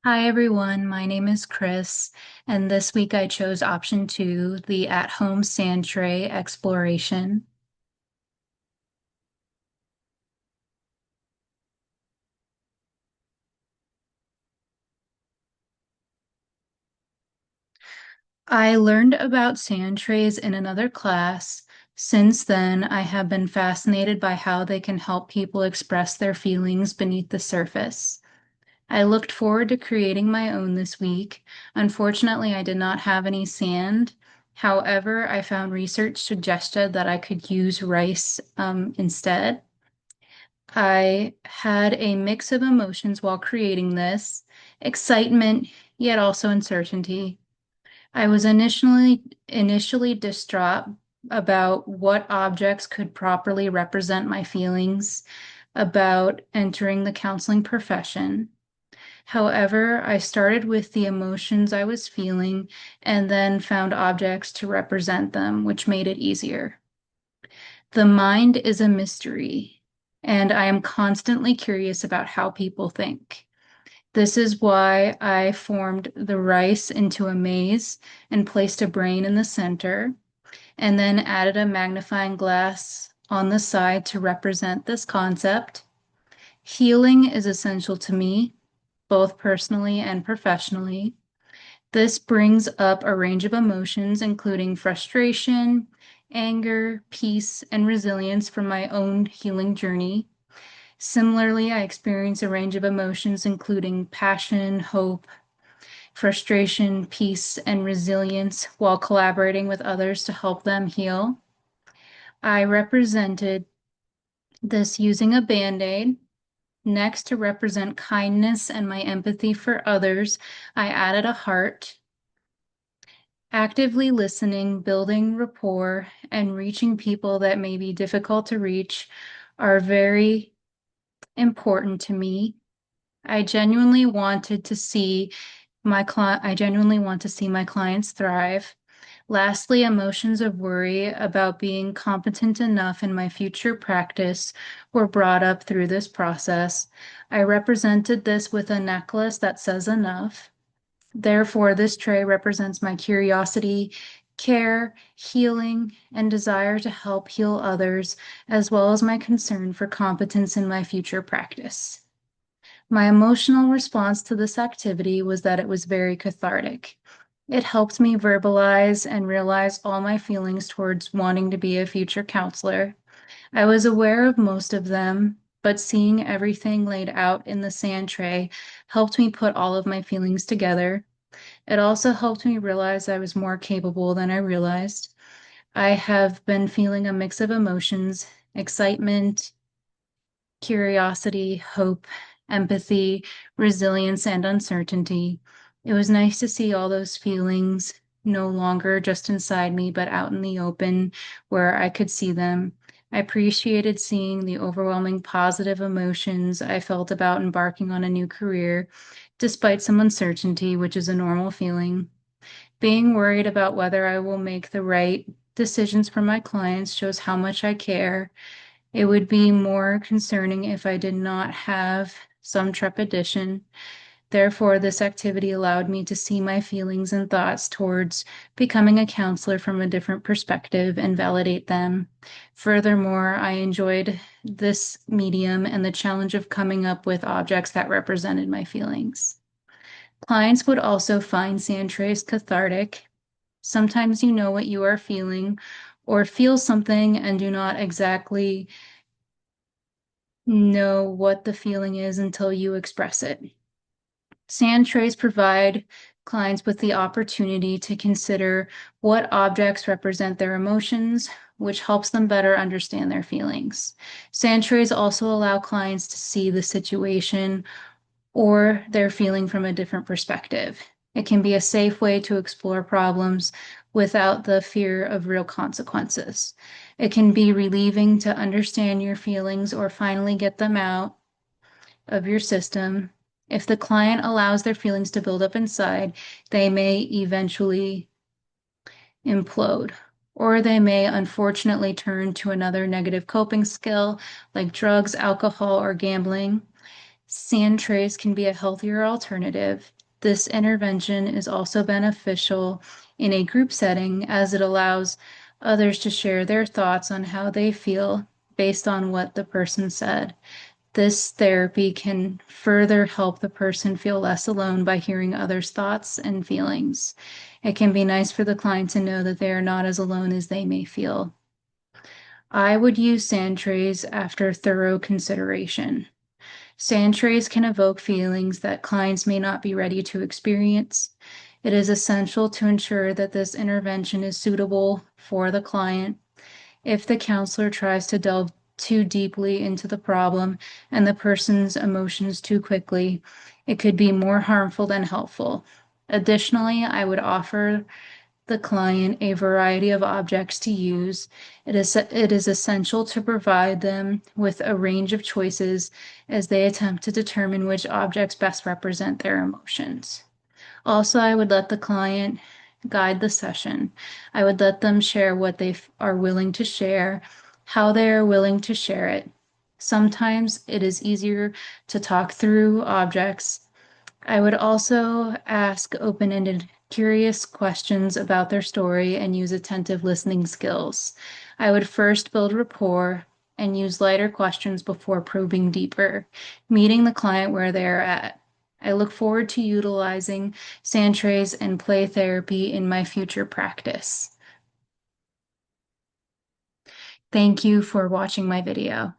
Hi everyone, my name is Chris, and this week I chose option two, the at-home sand tray exploration. I learned about sand trays in another class. Since then, I have been fascinated by how they can help people express their feelings beneath the surface. I looked forward to creating my own this week. Unfortunately, I did not have any sand. However, I found research suggested that I could use rice instead. I had a mix of emotions while creating this, excitement, yet also uncertainty. I was initially distraught about what objects could properly represent my feelings about entering the counseling profession. However, I started with the emotions I was feeling and then found objects to represent them, which made it easier. The mind is a mystery, and I am constantly curious about how people think. This is why I formed the rice into a maze and placed a brain in the center, and then added a magnifying glass on the side to represent this concept. Healing is essential to me, both personally and professionally. This brings up a range of emotions, including frustration, anger, peace, and resilience from my own healing journey. Similarly, I experience a range of emotions, including passion, hope, frustration, peace, and resilience while collaborating with others to help them heal. I represented this using a band-aid. Next, to represent kindness and my empathy for others, I added a heart. Actively listening, building rapport, and reaching people that may be difficult to reach are very important to me. I genuinely wanted to see I genuinely want to see my clients thrive. Lastly, emotions of worry about being competent enough in my future practice were brought up through this process. I represented this with a necklace that says enough. Therefore, this tray represents my curiosity, care, healing, and desire to help heal others, as well as my concern for competence in my future practice. My emotional response to this activity was that it was very cathartic. It helped me verbalize and realize all my feelings towards wanting to be a future counselor. I was aware of most of them, but seeing everything laid out in the sand tray helped me put all of my feelings together. It also helped me realize I was more capable than I realized. I have been feeling a mix of emotions, excitement, curiosity, hope, empathy, resilience, and uncertainty. It was nice to see all those feelings no longer just inside me, but out in the open where I could see them. I appreciated seeing the overwhelming positive emotions I felt about embarking on a new career, despite some uncertainty, which is a normal feeling. Being worried about whether I will make the right decisions for my clients shows how much I care. It would be more concerning if I did not have some trepidation. Therefore, this activity allowed me to see my feelings and thoughts towards becoming a counselor from a different perspective and validate them. Furthermore, I enjoyed this medium and the challenge of coming up with objects that represented my feelings. Clients would also find sand trays cathartic. Sometimes you know what you are feeling or feel something and do not exactly know what the feeling is until you express it. Sand trays provide clients with the opportunity to consider what objects represent their emotions, which helps them better understand their feelings. Sand trays also allow clients to see the situation or their feeling from a different perspective. It can be a safe way to explore problems without the fear of real consequences. It can be relieving to understand your feelings or finally get them out of your system. If the client allows their feelings to build up inside, they may eventually implode, or they may unfortunately turn to another negative coping skill like drugs, alcohol, or gambling. Sand trays can be a healthier alternative. This intervention is also beneficial in a group setting as it allows others to share their thoughts on how they feel based on what the person said. This therapy can further help the person feel less alone by hearing others' thoughts and feelings. It can be nice for the client to know that they are not as alone as they may feel. I would use sand trays after thorough consideration. Sand trays can evoke feelings that clients may not be ready to experience. It is essential to ensure that this intervention is suitable for the client. If the counselor tries to delve too deeply into the problem and the person's emotions too quickly, it could be more harmful than helpful. Additionally, I would offer the client a variety of objects to use. It is essential to provide them with a range of choices as they attempt to determine which objects best represent their emotions. Also, I would let the client guide the session. I would let them share what they are willing to share, how they are willing to share it. Sometimes it is easier to talk through objects. I would also ask open-ended, curious questions about their story and use attentive listening skills. I would first build rapport and use lighter questions before probing deeper, meeting the client where they are at. I look forward to utilizing sand trays and play therapy in my future practice. Thank you for watching my video.